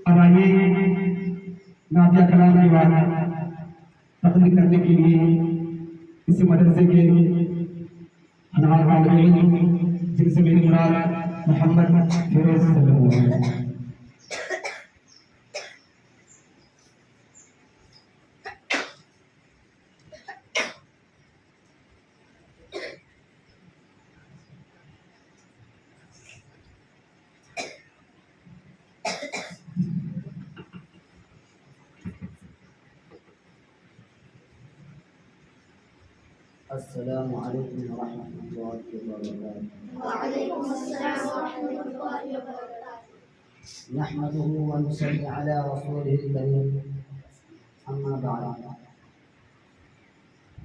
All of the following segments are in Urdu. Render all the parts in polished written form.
اب آئیے نعتیہ کلام کی بات تقریر کرنے کے لیے اس مدرسے کے انوار طالب جن سے میری مراد محمد فیروز صلی اللہ علیہ وسلم۔ السلام علیکم ورحمۃ اللہ وبرکاتہ۔ وعلیکم السلام ورحمۃ اللہ وبرکاتہ۔ نحمده ونصلی علی رسوله الکریم، اما بعد۔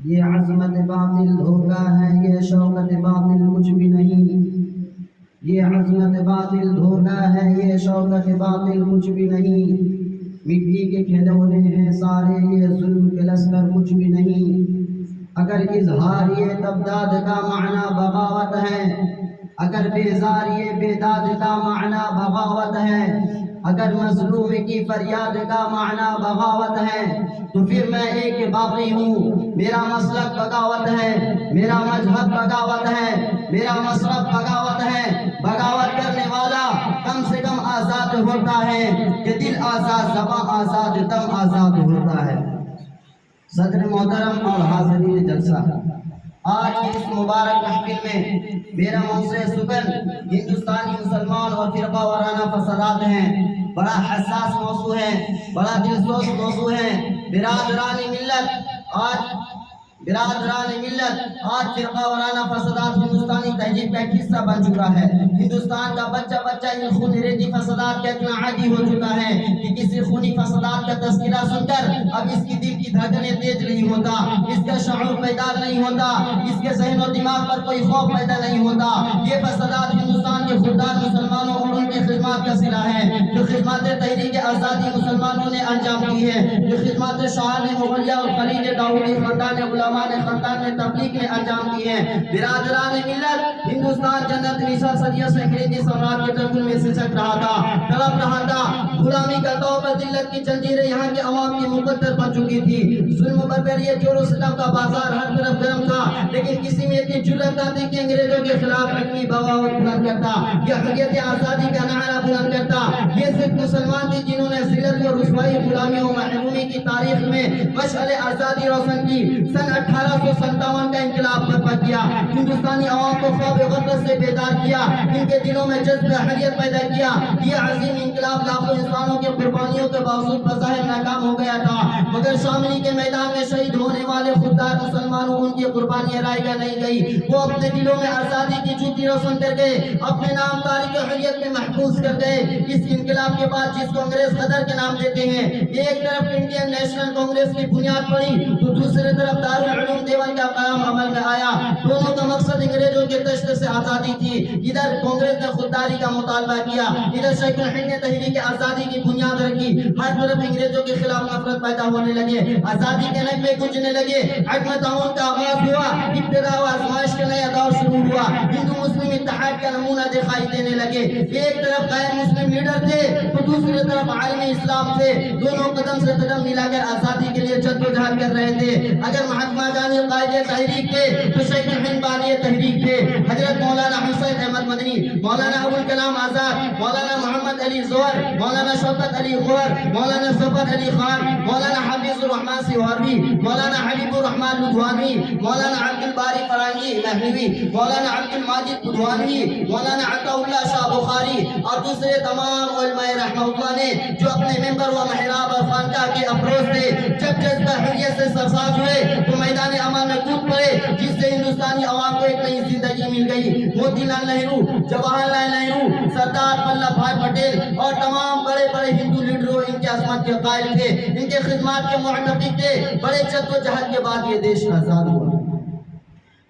یہ عظمت باطل دھوکہ ہے، یہ شوکت باطل کچھ بھی نہیں۔ یہ عظمت باطل دھوکہ ہے، یہ شوکت باطل کچھ بھی نہیں۔ مٹی کے کھلونے ہیں سارے، یہ ظلم کے لشکر کچھ بھی نہیں۔ اگر اظہار یہ تبداد کا معنی بغاوت ہے، اگر بیزار یہ بیداد کا معنی بغاوت ہے، اگر مظلوم کی فریاد کا معنی بغاوت ہے، تو پھر میں ایک باغی ہوں۔ میرا مسلک بغاوت ہے، میرا مذہب بغاوت ہے، میرا مشرب بغاوت ہے۔ بغاوت کرنے والا کم سے کم آزاد ہوتا ہے کہ دل آزاد، زباں آزاد، دم آزاد ہوتا ہے۔ صدر محترم اور حاضرین جلسہ، آج کی اس مبارک محفل میں میرا موضوع سخن ہندوستانی مسلمان اور فرقہ وارانہ فسادات ہیں۔ بڑا حساس موضوع ہے، بڑا دلسوز موضوع ہے۔ برادران ملت آج فرقہ وارانہ فسادات ہندوستانی تہذیب کا ایک حصہ بن چکا ہے۔ ہندوستان کا بچہ بچہ ان خون ریزی فسادات کا اتنا عادی ہو چکا ہے کہ کسی خونی فسادات کا تذکرہ سن کر اب اس کی دل کی دھڑکنیں تیز نہیں ہوتا، اس کا شعور بیدار نہیں ہوتا، اس کے ذہن و دماغ پر کوئی خوف پیدا نہیں ہوتا۔ یہ فسادات ہندوستان کے خوددار مسلمانوں اور ان کے خدمات کا صلہ ہے، جو خدمات تحریک آزادی مسلمانوں نے انجام دی ہے، جو خدمات شاہان مغلیہ اور خلیج داؤدی خاندان علماء نے خاندان میں تبلیغ میں انجام دی ہے۔ برادران ملت، ہندوستان جنت نثار صدیوں سے انگریزی سامراج کے چنگل میں سسک رہا تھا، تڑپ رہا تھا۔ غلامی کا دور ذلت کی زنجیریں یہاں کے عوام کی مقدر بن چکی تھی۔ ظلم و بربریت جور و ستم کا بازار ہر طرف گرم تھا، لیکن کسی میں اتنی جرأت نہ تھی کہ انگریزوں کے خلاف علمی بغاوت بلند کرتا، یہ حریت آزادی کا نعرہ بلند کرتا۔ یہ صرف مسلمان تھے جنہوں نے ذلت و رسوائی، غلامی و محرومی کی تاریخ میں مشعل آزادی روشن کی۔ سن 1857 کا انقلاب برپا کیا، ہندوستانی عوام کو خواب غفلت سے بیدار کیا، ان کے دلوں میں جذب حریت پیدا کیا۔ یہ عظیم انقلاب لاکھوں انسانوں کے قربانیوں کے باوجود بظاہر ناکام ہو گیا تھا، مگر شاملی کے میدان میں شہید ہونے والے خوددار مسلمانوں ان کی قربانیاں رائگاں نہیں گئی۔ وہ اپنے دلوں میں آزادی کی جوتی روشن کر گئے، اپنے نام تاریخ حریت میں محفوظ کر گئے۔ اس انقلاب کے بعد جس کو انگریز قدر کے نام دیتے ہیں، ایک طرف انڈین نیشنل کانگریس کی بنیاد پڑی تو دوسری طرف دارالعلوم دیوبند کا قیام عمل میں آیا۔ دونوں کا مقصد انگریزوں کے دشت سے آزادی تھی۔ ادھر کانگریس نے خودداری کا مطالبہ کیا، ادھر شیخ الہند نے تحریک آزادی کی بنیاد رکھی۔ ہر طرف انگریزوں کے خلاف نفرت پیدا ہونے لگے، آزادی کے نغمے گونجنے لگے، عدم تعاون کا آغاز ہوا، ابتدا و آزمائش کا نیا دور شروع ہوا۔ ہندو مسلم اتحاد کا نمونہ دکھائی دینے لگے۔ ایک طرف غیر مسلم لیڈر تھے تو دوسری طرف عالمی اسلام تھے، دونوں قدم سے قدم ملا کر آزادی کے لیے جدوجہد کر رہے تھے۔ اگر مہاتما گاندھی قائد تحریک تھے تو شیخ الہند بانی تحریک تھے۔ حضرت مولانا حسین احمد مدنی، مولانا ابوالکلام آزاد، مولانا محمد علی زہر، مولانا شوکت علی غور، مولانا ظفر علی خان، مولانا حفیظ الرحمان سیواروی، مولانا حبیب الرحمان لدھوانوی، مولانا عبد الباری فرنگی مہلوی، مولانا عبد الماجد بدھوانوی، مولانا عطا اللہ شاہ بخاری اور دوسرے تمام علماء رحمہ اللہ نے جو اپنے ممبر و محراب اور خانقاہ کے افروز تھے، جب جذبہ حریت سے سرساز ہوئے تو میدان عمل میں کود پڑے، جس سے ہندوستانی عوام کو ایک نئی زندگی مل گئی۔ موتی لال نہرو، جواہر لال نہرو، سردار ولبھ بھائی پٹیل اور تمام بڑے بڑے ہندو لیڈروں ان کے عظمت کے قائل تھے، ان کے خدمات کے معتقد تھے۔ بڑے جدوجہد کے بعد یہ دیش آزاد ہوا۔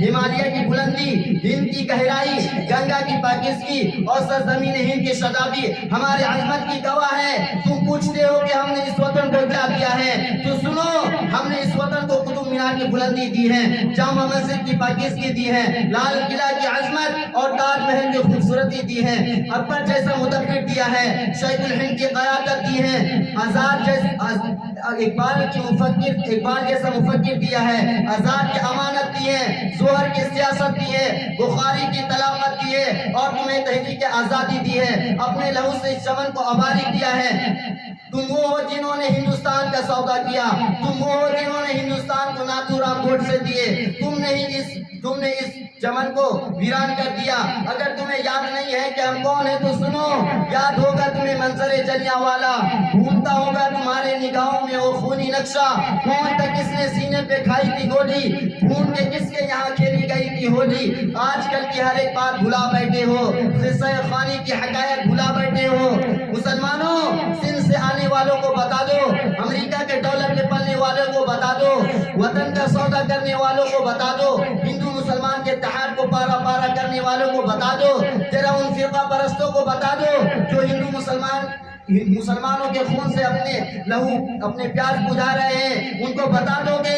ہمالیہ کی بلندی، ہند کی گہرائی، گنگا کی پاکیزگی اور سرزمین ہند کی شادابی ہمارے عظمت کی گواہ ہے. تم پوچھتے ہو کہ ہم نے اس وطن کو کیا دیا ہے، تو سنو، ہم نے اس وطن کو قطب مینار کی بلندی دی ہے، جامع مسجد کی پاکیزگی دی ہے، لال قلعہ کی عظمت اور تاج محل کی خوبصورتی دی ہے، اکبر جیسا مدبر دیا ہے، شیخ الہند کی قیادت دی ہے، اقبال جیسا مفکر دیا ہے، آزاد کی امانت دی ہے، زہر کی سیاست دی ہے، بخاری کی تلاوت دی ہے اور تمہیں تحریک آزادی دی ہے، اپنے لہو سے اس چمن کو آبادی دیا ہے. تم وہ ہو جنہوں نے ہندوستان کا سودا کیا، تم وہ ہو جنہوں نے ہندوستان کو ناتھو رام گوڈسے دیے، تم نے اس چمن کو ویران کر دیا. اگر تمہیں یاد نہیں ہے کہ ہم کون ہیں تو سنو، یاد ہوگا تمہیں منظر جلیانوالہ، گھومتا ہوگا تمہارے نگاہوں میں وہ خونی نقشہ، کون تھا کس نے سینے پہ کھائی تھی گولی، خون کے کس کے یہاں کھیلی گئی تھی ہولی. آج کل کی ہر ایک بات بھلا بیٹھے ہو، قصہ خوانی کی حکایت بھلا بیٹھے ہو. مسلمانوں، سندھ سے آنے والوں کو بتا دو، امریکہ کے ڈالر پہ پلنے والوں کو بتا دو، وطن کا سودا کرنے والوں کو بتا دو، ہندو مسلمان کے اتحاد کو پارا پارا کرنے والوں کو بتا دو، تیرا ان فرقہ پرستوں کو بتا دو جو مسلمانوں کے خون سے اپنے پیاس بجھا رہے ہیں، ان کو بتا دو کہ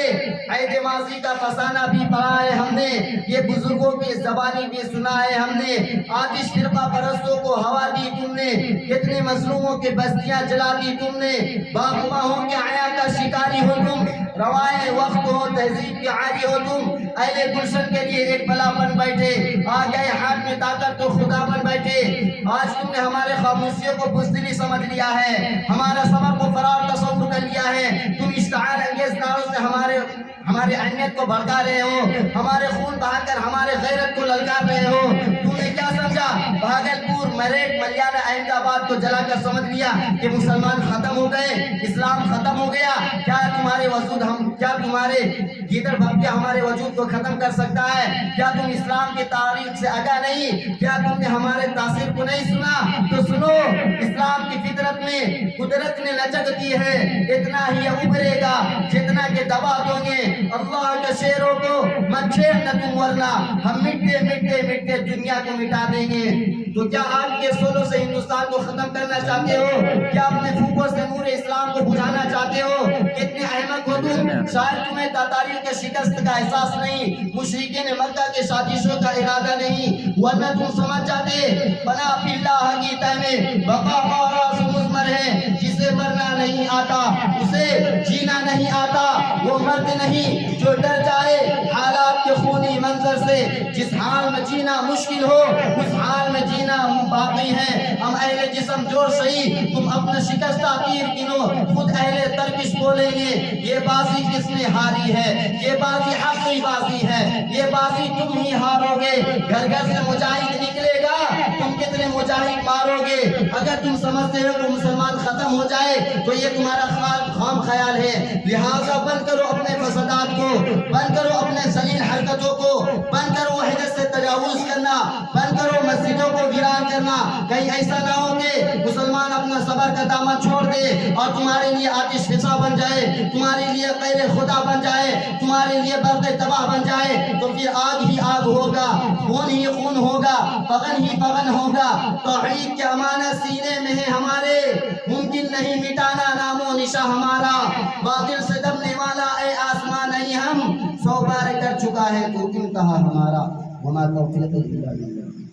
عہد ماضی کا فسانہ بھی پڑھا ہے ہم نے، یہ بزرگوں کی زبانی بھی سنا ہے ہم نے. آتش فرقہ پرستوں کو ہوا دی تم نے، کتنے مظلوموں کے بستیاں جلا دی تم نے. باغباہوں کے عیا کا شکاری ہو تم، روائے وقت ہو تہذیب کی عاری ہو تم. اہل گلشن کے لیے ایک بلا بن بیٹھے، آ گئے ہاتھ میں طاقت تو خدا بن بیٹھے. آج تم نے ہمارے خاموشیوں کو بزدلی سمجھ لیا ہے، ہمارا صبر کو فرار تصور کر لیا ہے. تم اشتعال انگیز نعروں سے ہمارے اہمیت کو بھڑکا رہے ہو، ہمارے خون بہا کر ہمارے غیرت کو للکار رہے ہو. تم نے کیا سمجھا؟ بھاگلپور، میرٹھ، ملیالہ، احمد آباد کو جلا کر سمجھ لیا کہ مسلمان ختم ہو گئے، اسلام ختم ہو گیا. کیا تمہارے گیدڑ بھپکیا ہمارے وجود کو ختم کر سکتا ہے؟ کیا تم اسلام کی تاریخ سے آگاہ نہیں؟ کیا تم نے ہمارے تاثیر کو نہیں سنا؟ تو سنو، اسلام کی فطرت میں قدرت نے لچک دی ہے، اتنا ہی ابھرے گا جتنا کہ دبا دو گے. اللہ کے شیروں کو مت چھیڑنا تم، ورنہ ہم مٹے دنیا کو مٹا دیں گے. تو کیا آگ کے سولوں سے ہندوستان کو ختم کرنا چاہتے ہو؟ کیا اپنے پھوکوں سے نور اسلام کو بجھانا چاہتے ہو؟ کتنے احمق ہو تم! شاید تمہیں تاتاریوں کے شکست کا احساس نہیں، مشرکین مکہ کے سازشوں کا ارادہ نہیں، ورنہ تم سمجھ جاتے. بنا فی اللہ کی تہ میں بقا اور مضمر ہے، جسے مرنا نہیں آتا اسے جینا نہیں آتا. وہ مرد نہیں جو ڈر جائے حالات کے خونی منظر سے. جس حال میں جینا مشکل ہو اس حال میں جینا باقی ہے. ہم اہل جسم جوڑ صحیح، تم اپنا شکستہ تیر گنو، خود اہل ترکش بولیں گے یہ بازی کس نے ہاری ہے، یہ بازی حقی بازی ہے، یہ بازی تم ہی ہارو گے. گھر گھر سے مجاہد نکلے گا، تم کتنے مجاہد مارو گے؟ اگر تم سمجھتے ہو کہ مسلمان ختم ہو جائے تو یہ تمہارا خام خیال ہے. لہٰذا بند کرو اپنے فسادات کو، بند کرو اپنے ذلیل حرکتوں کو، بند کرو وحدت سے تجاوز کرنا، بند کرو مسجدوں کو ویران کرنا. کہیں ایسا نہ ہو کہ مسلمان اپنا صبر کا دامن چھوڑ دے اور تمہارے لیے آتش فضا بن جائے، تمہارے لیے غیر خدا بن جائے، تمہارے لیے برق تباہ بن جائے. تو پھر آگ ہی آگ ہوگا، خون ہی خون ہوگا، فغن ہی فغن ہوگا. توحید کی امانت سینے میں ہے ہمارے، ممکن نہیں مٹانا نام و نشاں ہمارا. باطل سے دبنے والا اے آسمان نہیں، ہم 100 بار کر چکا ہے تو انتہا ہمارا. وما توفیق الا باللہ.